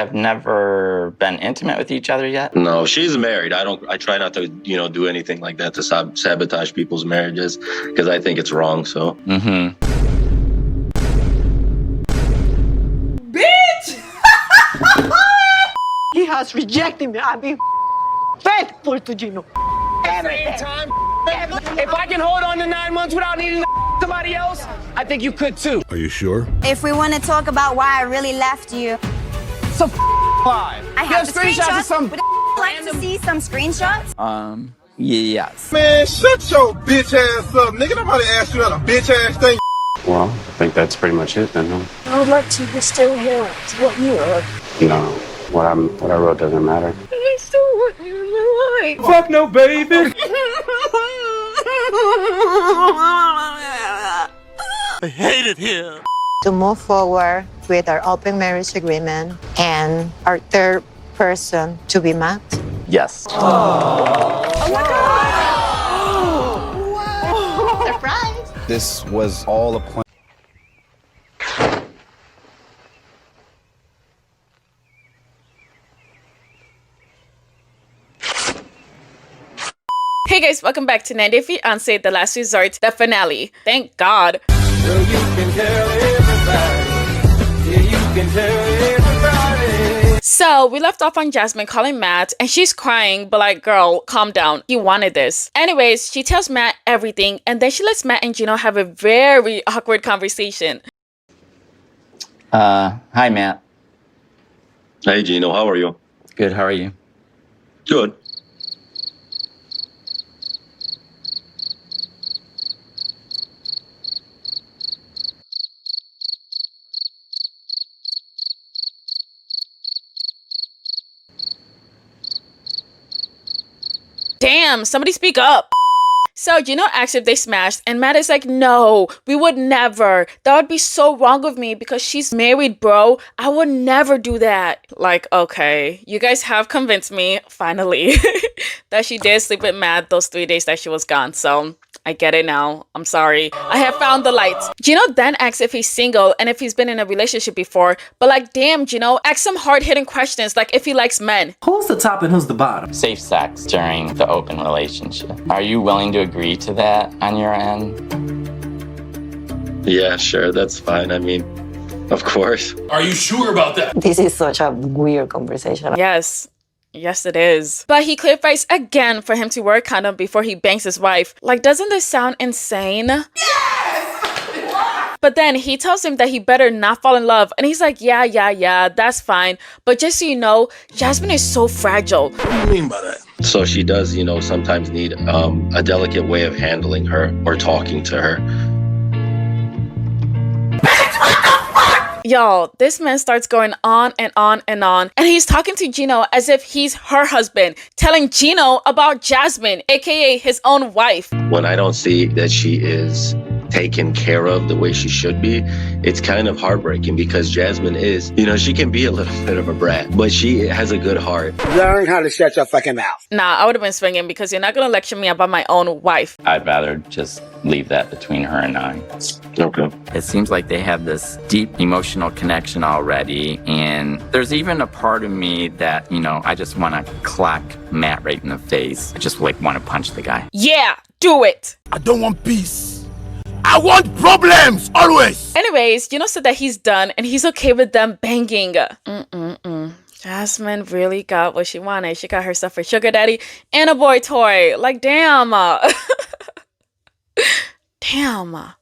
have never been intimate with each other yet. No, she's married. I try not to, do anything like that to sabotage people's marriages because I think it's wrong, so. Mm-hmm. Bitch! He has rejected me. I've been faithful to Gino. Same time, if I can hold on to 9 months without needing somebody else, I think you could too. Are you sure? If we want to talk about why I really left you, So lie. I have the screenshots. Would you like to see some screenshots? Yes. Man, shut your bitch ass up, nigga. Nobody asked you that a bitch ass thing. Well, I think that's pretty much it then, huh? I would like to be still here. It's what you are. No, what I wrote doesn't matter. I still want you in my life. Fuck no, baby. I hate it here. To move forward with our open marriage agreement and our third person to be Matt. Yes. Oh my God! Wow. Surprise! This was all a plan. Hey guys, welcome back to 90 Day Fiance, The Last Resort, the finale. Thank God. So you can tell everybody. Yeah, you can tell everybody. So we left off on Jasmine calling Matt and she's crying, but like, girl, calm down. He wanted this. Anyways, she tells Matt everything and then she lets Matt and Gino have a very awkward conversation. Hi, Matt. Hey, Gino, how are you? Good, how are you? Good. Damn, somebody speak up. So Gino asks if they smashed and Matt is like, no, we would never. That would be so wrong of me because she's married, bro. I would never do that. Like, okay, you guys have convinced me, finally, that she did sleep with Matt those 3 days that she was gone. So I get it now. I'm sorry. I have found the light. Gino then asks if he's single and if he's been in a relationship before. But like, damn, Gino, ask some hard-hitting questions like if he likes men. Who's the top and who's the bottom? Safe sex during the open relationship. Are you willing to agree to that on your end? Yeah, sure, that's fine. I mean, of course. Are you sure about that? This is such a weird conversation. Yes. Yes, it is. But he clarifies again for him to wear a condom before he bangs his wife. Like, doesn't this sound insane? Yes! But then he tells him that he better not fall in love. And he's like, yeah, that's fine. But just so you know, Jasmine is so fragile. What do you mean by that? So she does, sometimes need a delicate way of handling her or talking to her. Y'all, this man starts going on and on and on. And he's talking to Gino as if he's her husband, telling Gino about Jasmine, aka his own wife. When I don't see that she is taken care of the way she should be, it's kind of heartbreaking because Jasmine is, she can be a little bit of a brat, but she has a good heart. Learn how to shut your fucking mouth. Nah, I would have been swinging because you're not gonna lecture me about my own wife. I'd rather just leave that between her and I. Okay. It seems like they have this deep emotional connection already, and there's even a part of me that, I just want to clock Matt right in the face. I just want to punch the guy. Yeah, do it. I don't want peace. I want problems, always. Anyways, Gino said that he's done and he's okay with them banging. Jasmine really got what she wanted. She got herself a sugar daddy and a boy toy. Like, damn. Damn.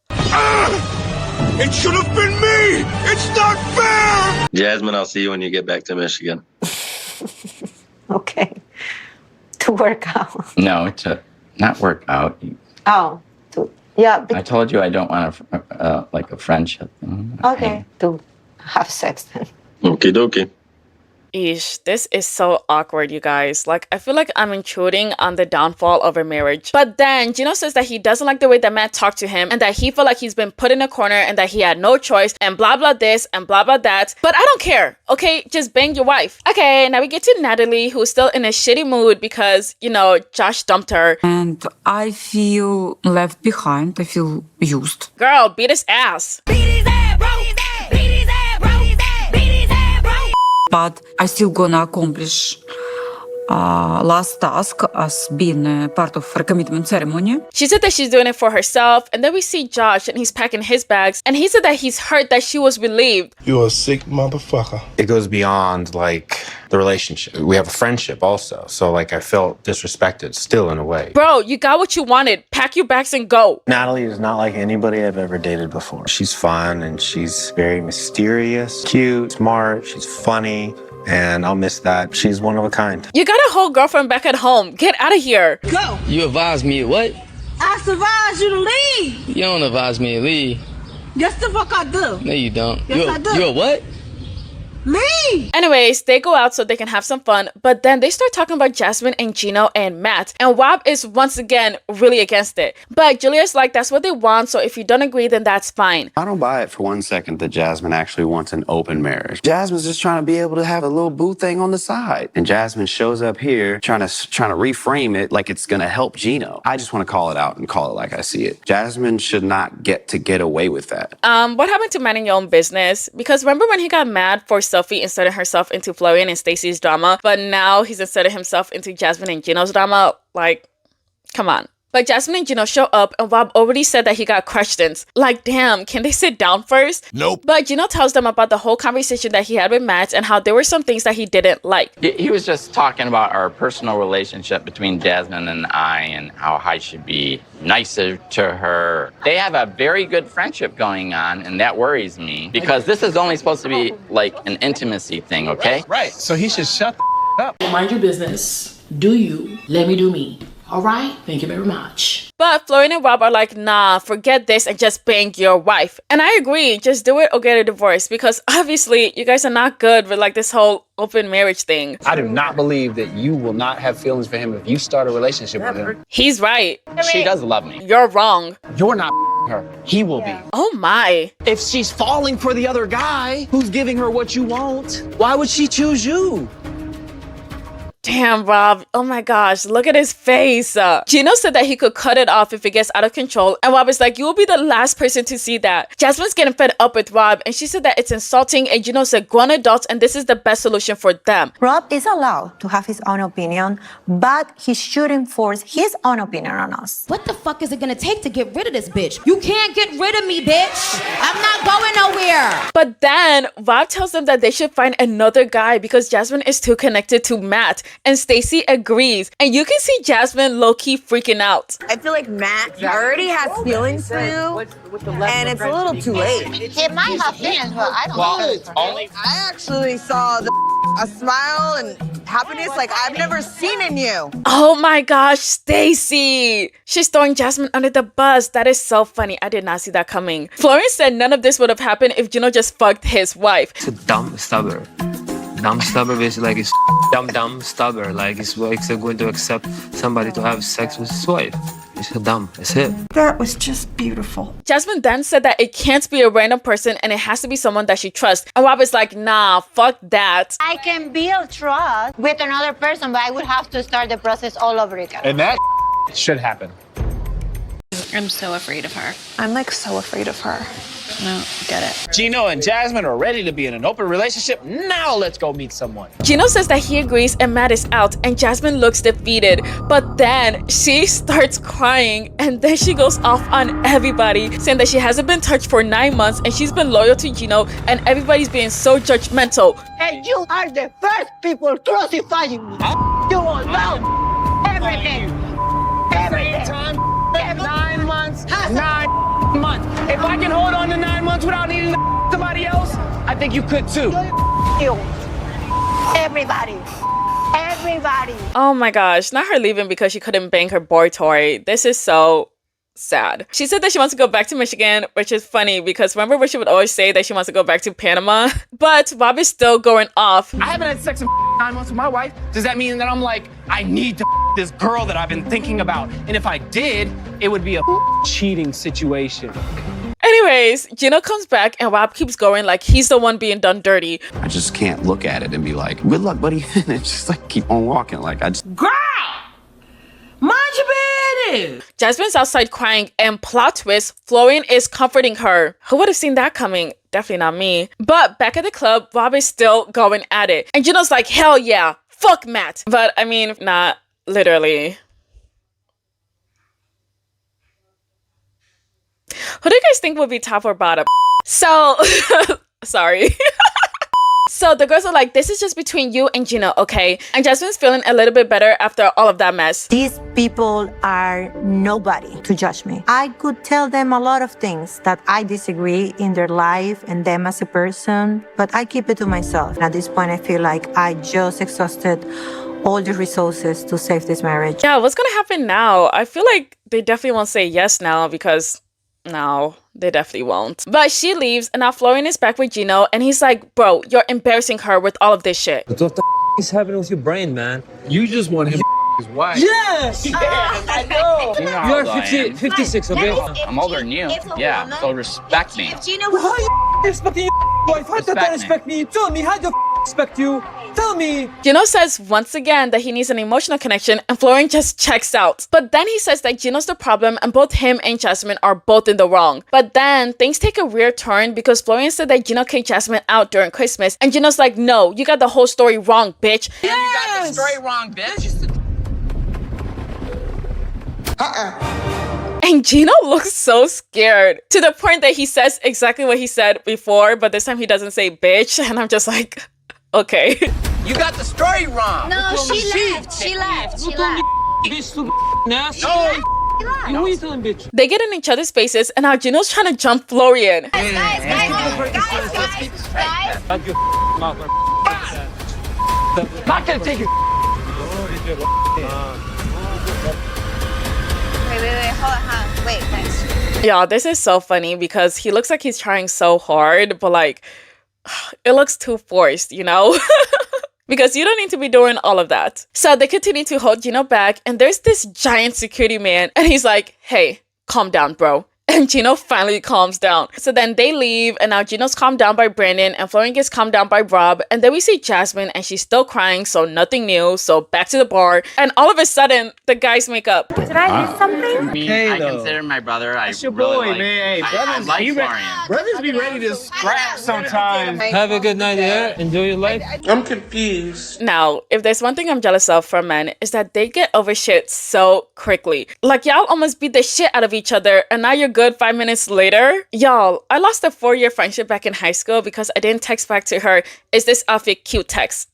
It should have been me. It's not fair. Jasmine, I'll see you when you get back to Michigan. Okay. To work out. No, to not work out. Oh, yeah. I told you I don't want a friendship. Okay. To have sex then. Okie dokie. Eesh, this is so awkward, you guys. Like, I feel like I'm intruding on the downfall of a marriage. But then Gino says that he doesn't like the way that Matt talked to him and that he felt like he's been put in a corner and that he had no choice and blah blah this and blah blah that. But I don't care, okay? Just bang your wife. Okay, now we get to Natalie, who's still in a shitty mood because, Josh dumped her. And I feel left behind. I feel used. Girl, beat his ass. but I still gonna accomplish last task as being part of her commitment ceremony. She said that she's doing it for herself, and then we see Josh and he's packing his bags, and he said that he's hurt that she was relieved. You're a sick motherfucker. It goes beyond like the relationship. We have a friendship also, so like I felt disrespected still in a way. Bro, you got what you wanted. Pack your bags and go. Natalie is not like anybody I've ever dated before. She's fun and she's very mysterious, cute, smart, she's funny. And I'll miss that. She's one of a kind. You got a whole girlfriend back at home. Get out of here. Go. You advised me to what? I advise you to leave. You don't advise me to leave. Yes, the fuck I do. No, you don't. Yes, I do. You a what? Leave. Anyways, they go out so they can have some fun, but then they start talking about Jasmine and Gino and Matt, and Rob is once again really against it. But Julia's like, that's what they want, so if you don't agree, then that's fine. I don't buy it for 1 second that Jasmine actually wants an open marriage. Jasmine's just trying to be able to have a little boo thing on the side. And Jasmine shows up here trying to reframe it like it's gonna help Gino. I just want to call it out and call it like I see it. Jasmine should not get away with that. What happened to minding your own business? Because remember when he got mad for Sophie inserted herself into Florian and Stacey's drama, but now he's inserted himself into Jasmine and Gino's drama? Like, come on. But Jasmine and Gino show up, and Rob already said that he got questions. Like, damn, can they sit down first? Nope. But Gino tells them about the whole conversation that he had with Matt and how there were some things that he didn't like. He was just talking about our personal relationship between Jasmine and I and how I should be nicer to her. They have a very good friendship going on, and that worries me because this is only supposed to be like an intimacy thing, okay? Right. So he should shut the up. Mind your business. Do you. Let me do me. All right? Thank you very much. But Florian and Rob are like, nah, forget this and just bang your wife. And I agree, just do it or get a divorce because obviously you guys are not good with like this whole open marriage thing. I do not believe that you will not have feelings for him if you start a relationship with him. He's right. She does love me. You're wrong. You're not her. He will be. Oh my. If she's falling for the other guy who's giving her what you want, why would she choose you? Damn, Rob. Oh my gosh, look at his face. Gino said that he could cut it off if it gets out of control. And Rob is like, you will be the last person to see that. Jasmine's getting fed up with Rob. And she said that it's insulting. And Gino said, grown adults, and this is the best solution for them. Rob is allowed to have his own opinion, but he shouldn't force his own opinion on us. What the fuck is it gonna take to get rid of this bitch? You can't get rid of me, bitch. I'm not going nowhere. But then Rob tells them that they should find another guy because Jasmine is too connected to Matt. And Stacey agrees. And you can see Jasmine low-key freaking out. I feel like Matt already has feelings for you, and it's a little too late. He might have feelings, but I don't know. I actually saw a smile and happiness like I've never seen in you. Oh my gosh, Stacey. She's throwing Jasmine under the bus. That is so funny. I did not see that coming. Florian said none of this would have happened if Gino just fucked his wife. It's a dumb stubborn. Dumb stubborn basically like it's dumb stubborn. Like it's going to accept somebody to have sex with his wife. It's dumb. That's it. That was just beautiful. Jasmine then said that it can't be a random person and it has to be someone that she trusts. And Rob is like, nah, fuck that. I can build trust with another person, but I would have to start the process all over again. And that should happen. I'm so afraid of her. I'm like so afraid of her. No, get it. Gino and Jasmine are ready to be in an open relationship. Now let's go meet someone. Gino says that he agrees and Matt is out and Jasmine looks defeated. But then she starts crying and then she goes off on everybody saying that she hasn't been touched for 9 months and she's been loyal to Gino and everybody's being so judgmental. And you are the first people crucifying me. You all know everything. Every time. 9 months. 9 months. If I can hold on to 9 months without needing somebody else, I think you could too. You. Everybody. Oh my gosh, not her leaving because she couldn't bang her boy toy. This is so sad. She said that she wants to go back to Michigan, which is funny because remember when she would always say that she wants to go back to Panama? But Rob is still going off. I haven't had sex in 9 months with my wife. Does that mean that I'm like, I need to this girl that I've been thinking about? And if I did, it would be a cheating situation. Anyways, Gino comes back and Rob keeps going like he's the one being done dirty. I just can't look at it and be like, good luck, buddy. And it's just like, keep on walking. Like, I just... Girl! Mind your business! Jasmine's outside crying and plot twist, Florian is comforting her. Who would have seen that coming? definitely not me. But back at the club, Rob is still going at it. And Gino's like, hell yeah, fuck Matt. But I mean, not literally. Who do you guys think would be top or bottom? So, sorry. So the girls are like, this is just between you and Gino, okay? And Jasmine's feeling a little bit better after all of that mess. These people are nobody to judge me. I could tell them a lot of things that I disagree in their life and them as a person, but I keep it to myself. At this point, I feel like I just exhausted all the resources to save this marriage. Yeah, what's gonna happen now? I feel like they definitely won't say yes now because no, they definitely won't. But she leaves and now Florian is back with Gino and he's like, bro, you're embarrassing her with all of this shit. But what the is happening with your brain, man? You just want him his wife. Yes! I know. You know how You're old I 50, am. 56, okay? I'm older than you. Yeah, so respect me. How you respecting your wife? How do you respect me? Tell me, how do you respect you? Tell me. Gino says once again that he needs an emotional connection and Florian just checks out. But then he says that Gino's the problem and both him and Jasmine are both in the wrong. But then things take a weird turn because Florian said that Gino kicked Jasmine out during Christmas and Gino's like, no, you got the whole story wrong, bitch. Yes! You got the story wrong, bitch. And Gino looks so scared to the point that he says exactly what he said before, but this time he doesn't say bitch. And I'm just like, okay. You got the story wrong. No, she left. She left. She left. They get in each other's faces and now Gino's trying to jump Florian. Guys. Not gonna take it. Wait, hold on. Wait, thanks. Yeah, this is so funny because he looks like he's trying so hard, but like, it looks too forced, you know? Because you don't need to be doing all of that. So they continue to hold Gino back and there's this giant security man and he's like, hey, calm down, bro. And Gino finally calms down. So then they leave and now Gino's calmed down by Brandon and Florian gets calmed down by Rob. And then we see Jasmine and she's still crying, so nothing new. So back to the bar. And all of a sudden, the guys make up. Did I miss something? I mean, I consider my brother. That's your really boy, like, man. Hey, I like Florian. Brothers be ready to scrap sometimes. Have a good night here. Enjoy your life. I'm confused. Now, if there's one thing I'm jealous of from men, is that they get over shit so quickly. Like, y'all almost beat the shit out of each other, and now you're good 5 minutes later. Y'all, I lost a 4-year friendship back in high school because I didn't text back to her, is this outfit cute text?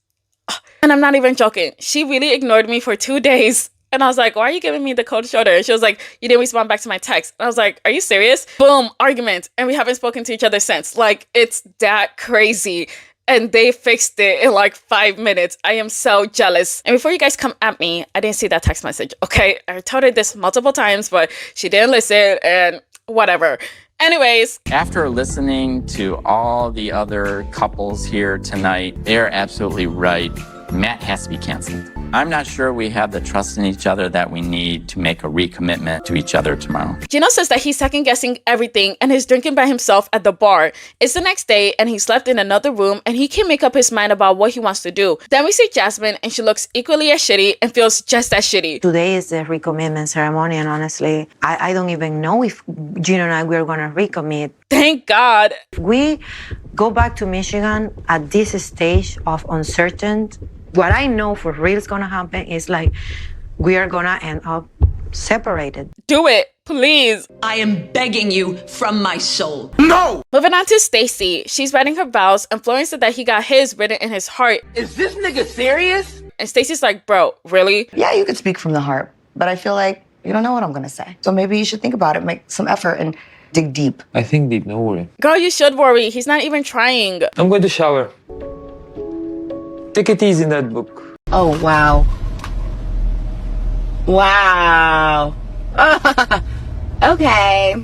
And I'm not even joking. She really ignored me for 2 days. And I was like, why are you giving me the cold shoulder? And she was like, you didn't respond back to my text. And I was like, are you serious? Boom, argument. And we haven't spoken to each other since. Like, it's that crazy. And they fixed it in like 5 minutes. I am so jealous. And before you guys come at me, I didn't see that text message, okay? I told her this multiple times, but she didn't listen and whatever. Anyways. After listening to all the other couples here tonight, they're absolutely right. Matt has to be canceled. I'm not sure we have the trust in each other that we need to make a recommitment to each other tomorrow. Gino says that he's second guessing everything and is drinking by himself at the bar. It's the next day and he's left in another room and he can't make up his mind about what he wants to do. Then we see Jasmine and she looks equally as shitty and feels just as shitty. Today is the recommitment ceremony and honestly, I don't even know if Gino and I we're gonna recommit. Thank God. If we go back to Michigan at this stage of uncertain, what I know for real is gonna happen is like we are gonna end up separated. Do it, please. I am begging you from my soul. No! Moving on to Stacey. She's writing her vows and Florian said that he got his written in his heart. Is this nigga serious? And Stacey's like, bro, really? Yeah, you could speak from the heart, but I feel like you don't know what I'm gonna say. So maybe you should think about it, make some effort and dig deep. I think deep, no worry. Girl, you should worry. He's not even trying. I'm going to shower. Take it easy in that book. Oh, wow. Wow. Okay.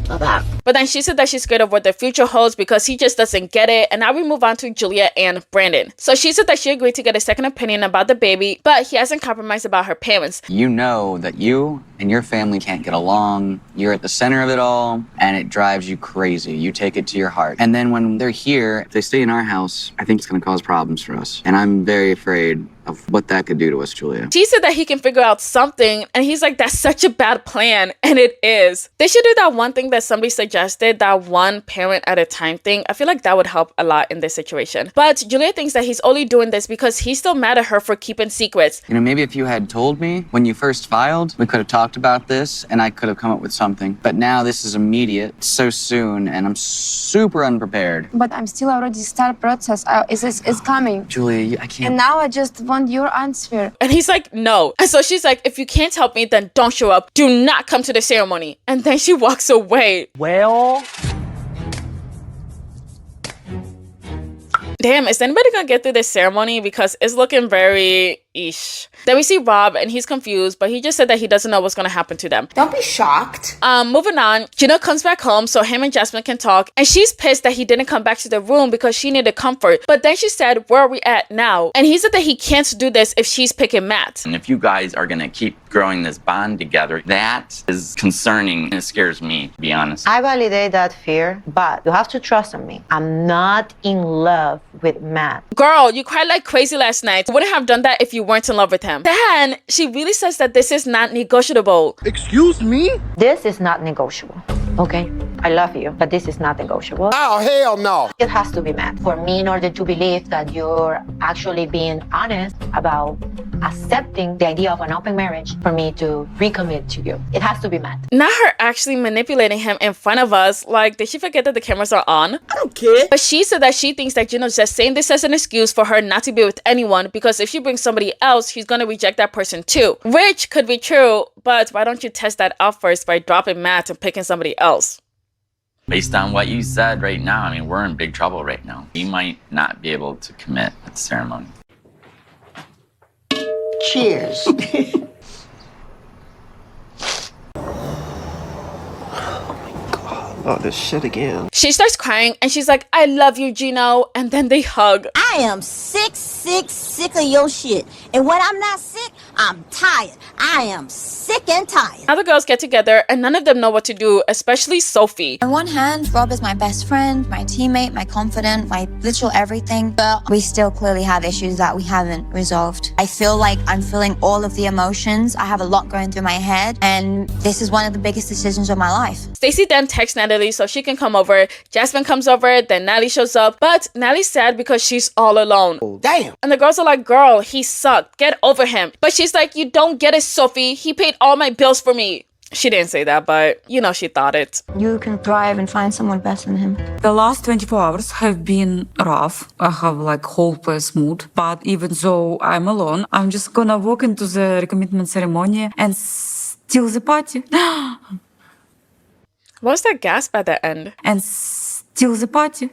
Love that. But then she said that she's scared of what the future holds because he just doesn't get it. And now we move on to Julia and Brandon. So she said that she agreed to get a second opinion about the baby, but he hasn't compromised about her parents. You know that you and your family can't get along. You're at the center of it all, and it drives you crazy. You take it to your heart. And then when they're here, if they stay in our house, I think it's going to cause problems for us. And I'm very afraid of what that could do to us, Julia. She said that he can figure out something, and he's like, that's such a bad plan. And it is. They should do that one thing that somebody suggested suggested that one parent at a time thing. I feel like that would help a lot in this situation. But Julia thinks that he's only doing this because he's still mad at her for keeping secrets. You know, maybe if you had told me when you first filed, we could have talked about this and I could have come up with something. But now this is immediate, so soon, and I'm super unprepared. But I'm still already start process. It's coming. Julia, I can't. And now I just want your answer. And he's like, no. And so she's like, if you can't help me, then don't show up. Do not come to the ceremony. And then she walks away. Well... Damn, is anybody gonna get through this ceremony? Because it's looking very ish. Then we see Rob and he's confused, but he just said that he doesn't know what's gonna happen to them. Don't be shocked. Moving on, Gino comes back home so him and Jasmine can talk, and she's pissed that he didn't come back to the room because she needed comfort. But then she said, where are we at now? And he said that he can't do this if she's picking Matt. And if you guys are gonna keep growing this bond together, that is concerning and it scares me, to be honest. I validate that fear, but you have to trust in me. I'm not in love with Matt. Girl, you cried like crazy last night. You wouldn't have done that if you weren't in love with him. Then she really says that this is not negotiable. Excuse me? This is not negotiable, okay? I love you, but this is not negotiable. Oh, hell no. It has to be Matt. For me, in order to believe that you're actually being honest about accepting the idea of an open marriage, for me to recommit to you, it has to be Matt. Not her actually manipulating him in front of us. Like, did she forget that the cameras are on? I don't care. But she said that she thinks that Gino's just saying this as an excuse for her not to be with anyone, because if she brings somebody else, he's gonna reject that person too. Which could be true, but why don't you test that out first by dropping Matt and picking somebody else? Based on what you said right now, I mean, we're in big trouble right now. We might not be able to commit at the ceremony. Cheers. Oh, this shit again. She starts crying and she's like, I love you, Gino. And then they hug. I am sick of your shit. And when I'm not sick, I'm tired. I am sick and tired. Now the girls get together and none of them know what to do, especially Sophie. On one hand, Rob is my best friend, my teammate, my confidant, my literal everything. But we still clearly have issues that we haven't resolved. I feel like I'm feeling all of the emotions. I have a lot going through my head. And this is one of the biggest decisions of my life. Stacey then texts Natalie so she can come over. Jasmine comes over, then Natalie shows up. But Natalie's sad because she's all alone. Oh, damn. And the girls are like, girl, he sucked. Get over him. But she's like, you don't get it, Sophie. He paid all my bills for me. She didn't say that, but you know she thought it. You can thrive and find someone better than him. The last 24 hours have been rough. I have like hopeless mood. But even though I'm alone, I'm just gonna walk into the recommitment ceremony and steal the party. What was that gasp at the end? And steal the party.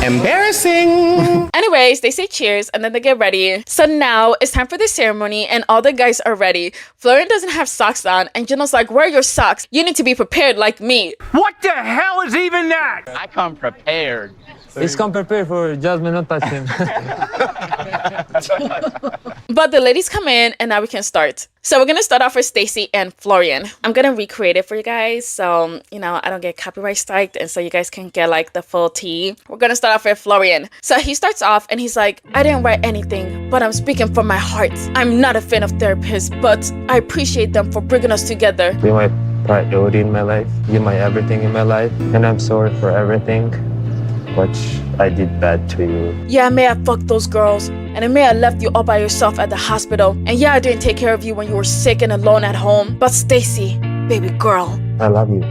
Embarrassing. Anyways, they say cheers and then they get ready. So now it's time for the ceremony and all the guys are ready. Florian doesn't have socks on and Gino's like, where are your socks? You need to be prepared like me. What the hell is even that? I come prepared. He's come prepared for Jasmine, not touch him. But the ladies come in and now we can start. So we're gonna start off with Stacey and Florian. I'm gonna recreate it for you guys so, you know, I don't get copyright striked and so you guys can get like the full tea. We're gonna start off with Florian. So he starts off and he's like, I didn't write anything, but I'm speaking from my heart. I'm not a fan of therapists, but I appreciate them for bringing us together. You're my priority in my life. You're my everything in my life. And I'm sorry for everything which I did bad to you. Yeah, I may have fucked those girls, and I may have left you all by yourself at the hospital. And yeah, I didn't take care of you when you were sick and alone at home. But Stacey, baby girl. I love you.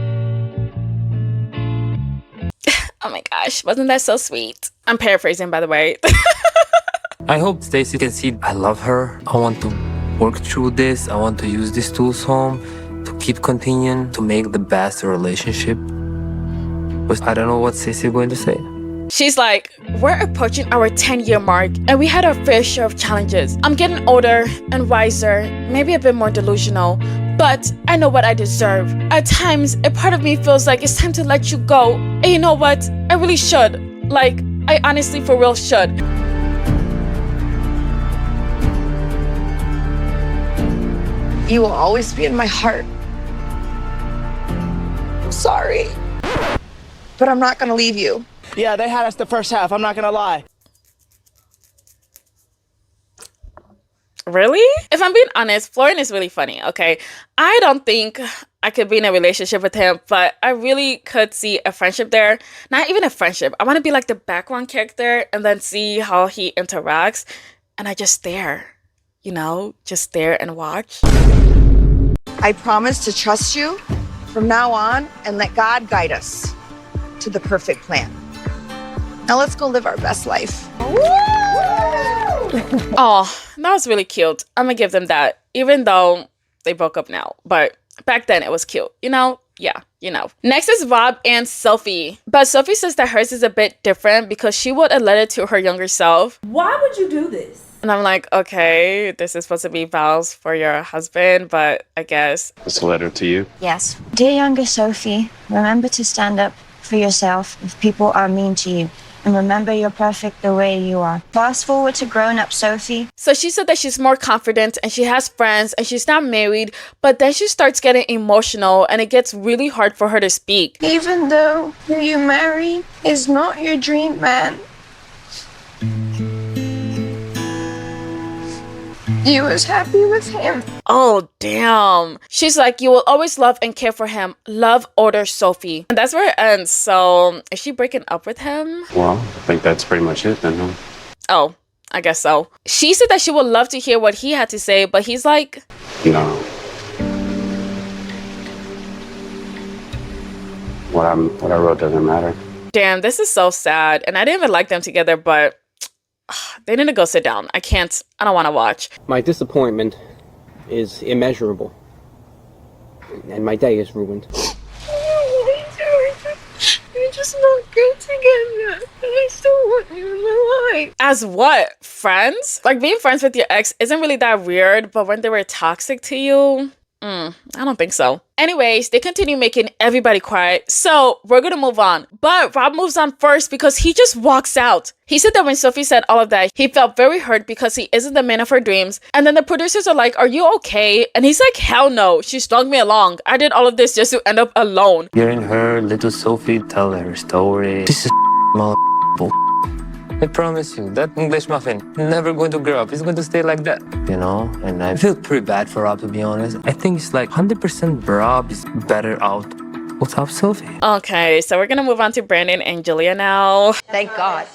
Oh my gosh, wasn't that so sweet? I'm paraphrasing, by the way. I hope Stacey can see I love her. I want to work through this. I want to use these tools home to keep continuing to make the best relationship. But I don't know what Stacey is going to say. She's like, we're approaching our 10-year mark and we had our fair share of challenges. I'm getting older and wiser, maybe a bit more delusional, but I know what I deserve. At times, a part of me feels like it's time to let you go. And you know what? I really should. Like, I honestly for real should. You will always be in my heart. I'm sorry. But I'm not gonna leave you. Yeah, they had us the first half, I'm not gonna lie. Really? If I'm being honest, Florian is really funny, okay? I don't think I could be in a relationship with him, but I really could see a friendship there. Not even a friendship. I want to be like the background character and then see how he interacts. And I just stare, you know, just stare and watch. I promise to trust you from now on and let God guide us to the perfect plan. Now let's go live our best life. Oh, that was really cute. I'm gonna give them that, even though they broke up now. But back then it was cute, you know? Yeah, you know. Next is Rob and Sophie. But Sophie says that hers is a bit different because she wrote a letter to her younger self. Why would you do this? And I'm like, okay, this is supposed to be vows for your husband, but I guess. It's a letter to you. Yes. Dear younger Sophie, remember to stand up for yourself if people are mean to you. And remember you're perfect the way you are. Fast forward to grown-up Sophie. So she said that she's more confident and she has friends and she's not married, but then she starts getting emotional and it gets really hard for her to speak. Even though who you marry is not your dream man, you was happy with him. Oh, damn. She's like, you will always love and care for him. Love, older Sophie. And that's where it ends. So is she breaking up with him? Well, I think that's pretty much it then, huh? Oh, I guess so. She said that she would love to hear what he had to say, but he's like, No. What I wrote doesn't matter. damn, this is so sad. And I didn't even like them together, but they need to go sit down. I don't want to watch. My disappointment is immeasurable. And my day is ruined. You're just not good together. And I still want you in my life. As what? Friends? Like being friends with your ex isn't really that weird, but when they were toxic to you, I don't think so. Anyways, they continue making everybody cry, so we're gonna move on. But Rob moves on first because he just walks out. He said that when Sophie said all of that, he felt very hurt because he isn't the man of her dreams. And then the producers are like, are you okay? And he's like, hell no, she strung me along. I did all of this just to end up alone. Hearing her little Sophie tell her story. This is bull. I promise you, that English muffin never going to grow up. It's going to stay like that, you know? And I feel pretty bad for Rob, to be honest. I think it's like 100% Rob is better out without Sophie. Okay, so we're gonna move on to Brandon and Julia now. Thank God.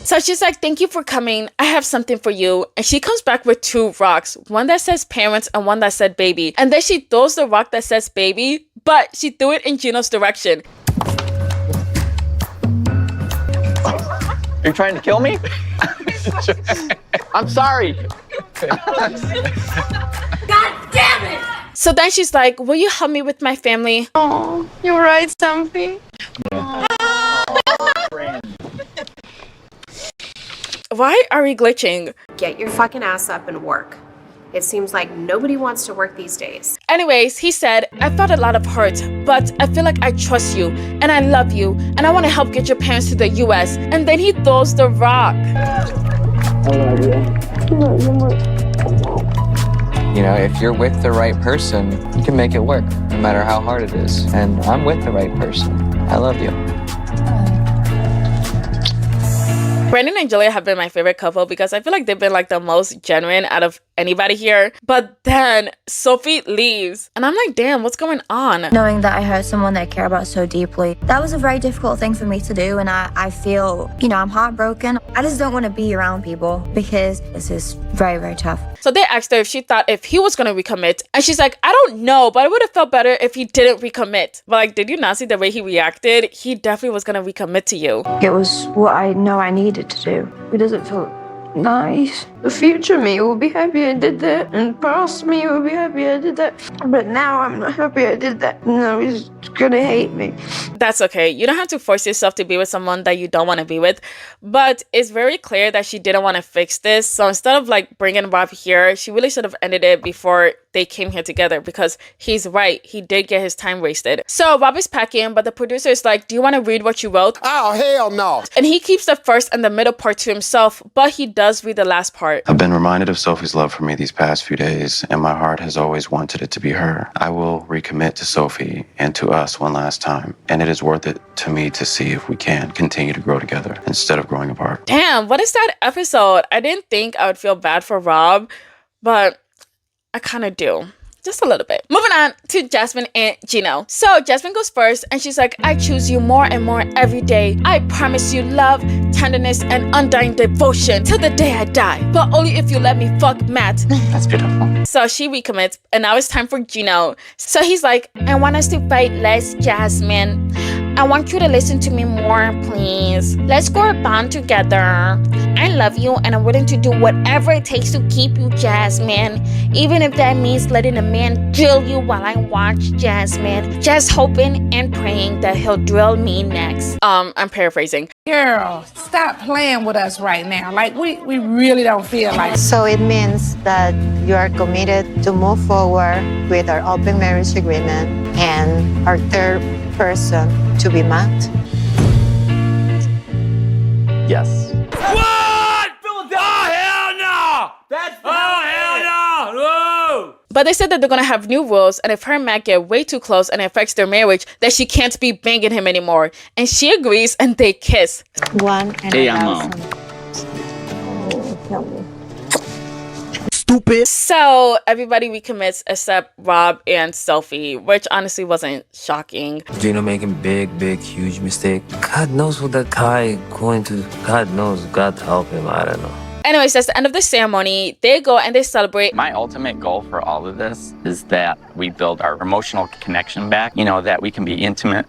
So she's like, thank you for coming. I have something for you. And she comes back with 2 rocks. One that says parents and one that said baby. And then she throws the rock that says baby, but she threw it in Gino's direction. You're trying to kill me? I'm sorry. God damn it! So then she's like, will you help me with my family? Oh, you're right, Sophie. Why are we glitching? Get your fucking ass up and work. It seems like nobody wants to work these days. Anyways, he said, I felt a lot of hurt, but I feel like I trust you and I love you and I want to help get your parents to the US. And then he throws the rock. You know, if you're with the right person, you can make it work, no matter how hard it is. And I'm with the right person. I love you. Brandon and Julia have been my favorite couple because I feel like they've been like the most genuine out of anybody here. But then Sophie leaves and I'm like, damn, what's going on? Knowing that I hurt someone that I care about so deeply, that was a very difficult thing for me to do. And I feel, you know, I'm heartbroken. I just don't want to be around people because this is very, very tough. So they asked her if she thought if he was going to recommit. And she's like, I don't know, but it would have felt better if he didn't recommit. But like, did you not see the way he reacted? He definitely was going to recommit to you. It was what I know I needed to do. It doesn't feel nice. The future me will be happy I did that, and past me will be happy I did that. But now I'm not happy I did that. No, he's gonna hate me. That's okay. You don't have to force yourself to be with someone that you don't want to be with. But it's very clear that she didn't want to fix this. So instead of like bringing Rob here, she really should have ended it before they came here together because he's right. He did get his time wasted. So Rob is packing, but the producer is like, do you want to read what you wrote? Oh, hell no. And he keeps the first and the middle part to himself, but he does read the last part. I've been reminded of Sophie's love for me these past few days, and my heart has always wanted it to be her. I will recommit to Sophie and to us one last time, and it is worth it to me to see if we can continue to grow together instead of growing apart. Damn, what is that episode? I didn't think I would feel bad for Rob, but I kind of do. Just a little bit. Moving on to Jasmine and Gino. So Jasmine goes first and she's like, I choose you more and more every day. I promise you love, tenderness, and undying devotion till the day I die. But only if you let me fuck Matt. That's beautiful. So she recommits and now it's time for Gino. So he's like, I want us to fight less, Jasmine. I want you to listen to me more, please. Let's grow a bond together. I love you and I'm willing to do whatever it takes to keep you, Jasmine. Even if that means letting a man drill you while I watch, Jasmine. Just hoping and praying that he'll drill me next. I'm paraphrasing. Girl, stop playing with us right now. Like, we really don't feel like... So it means that you are committed to move forward with our open marriage agreement and our third person to be Matt? Yes. What? Oh, hell no! Hell no! But they said that they're gonna have new rules, and if her and Matt get way too close and it affects their marriage, that she can't be banging him anymore. And she agrees, and they kiss. 1,000. Stupid. So everybody recommits except Rob and Sophie, which honestly wasn't shocking. Gino making big, huge mistake. God knows what that guy going to. God knows. God help him. I don't know. Anyways, that's the end of the ceremony. They go and they celebrate. My ultimate goal for all of this is that we build our emotional connection back. You know, that we can be intimate.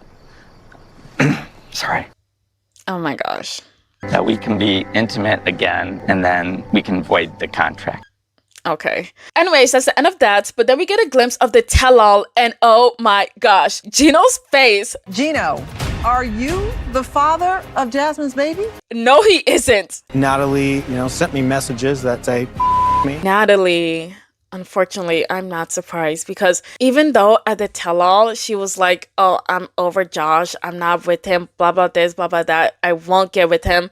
Sorry. Oh my gosh. That we can be intimate again, and then we can void the contract. Okay. Anyways, that's the end of that. But then we get a glimpse of the tell-all, and oh my gosh, Gino's face. Gino, are you the father of Jasmine's baby? No, he isn't. Natalie, sent me messages that say me. Natalie, unfortunately, I'm not surprised because even though at the tell-all, she was like, oh, I'm over Josh. I'm not with him. Blah, blah, this, blah, blah, that. I won't get with him.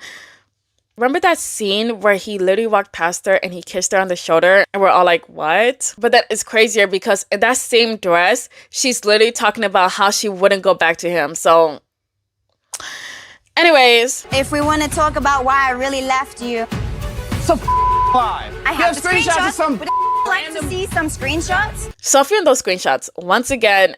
Remember that scene where he literally walked past her and he kissed her on the shoulder and we're all like, what? But that is crazier because in that same dress, she's literally talking about how she wouldn't go back to him. So anyways. If we want to talk about why I really left you. So why? I have screenshots of some... Would you like to see some screenshots? Sophie and those screenshots, once again,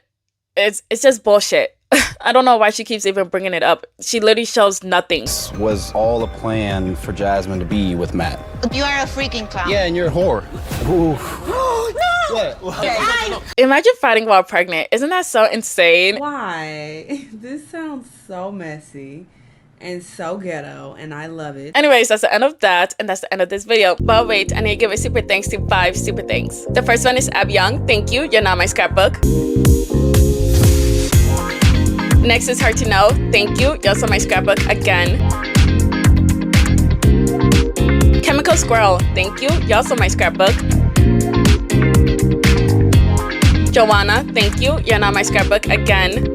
it's just bullshit. I don't know why she keeps even bringing it up. She literally shows nothing. This was all a plan for Jasmine to be with Matt. You are a freaking clown. Yeah, and you're a whore. Ooh. No! What? Imagine fighting while pregnant. Isn't that so insane? Why? This sounds so messy and so ghetto, and I love it. Anyways, that's the end of that, and that's the end of this video. But wait, I need to give a super thanks to 5 super thanks. The first one is Ab Young. Thank you. You're not my scrapbook. Next is Hard to Know. Thank you. You're also my scrapbook again. Chemical Squirrel. Thank you. You're also my scrapbook. Joanna. Thank you. You're not my scrapbook again.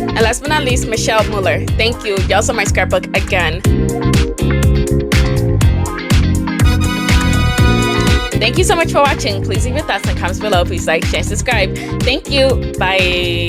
And last but not least, Michelle Mueller. Thank you. You're also my scrapbook again. Thank you so much for watching. Please leave your thoughts in the comments below. Please like, share, and subscribe. Thank you. Bye.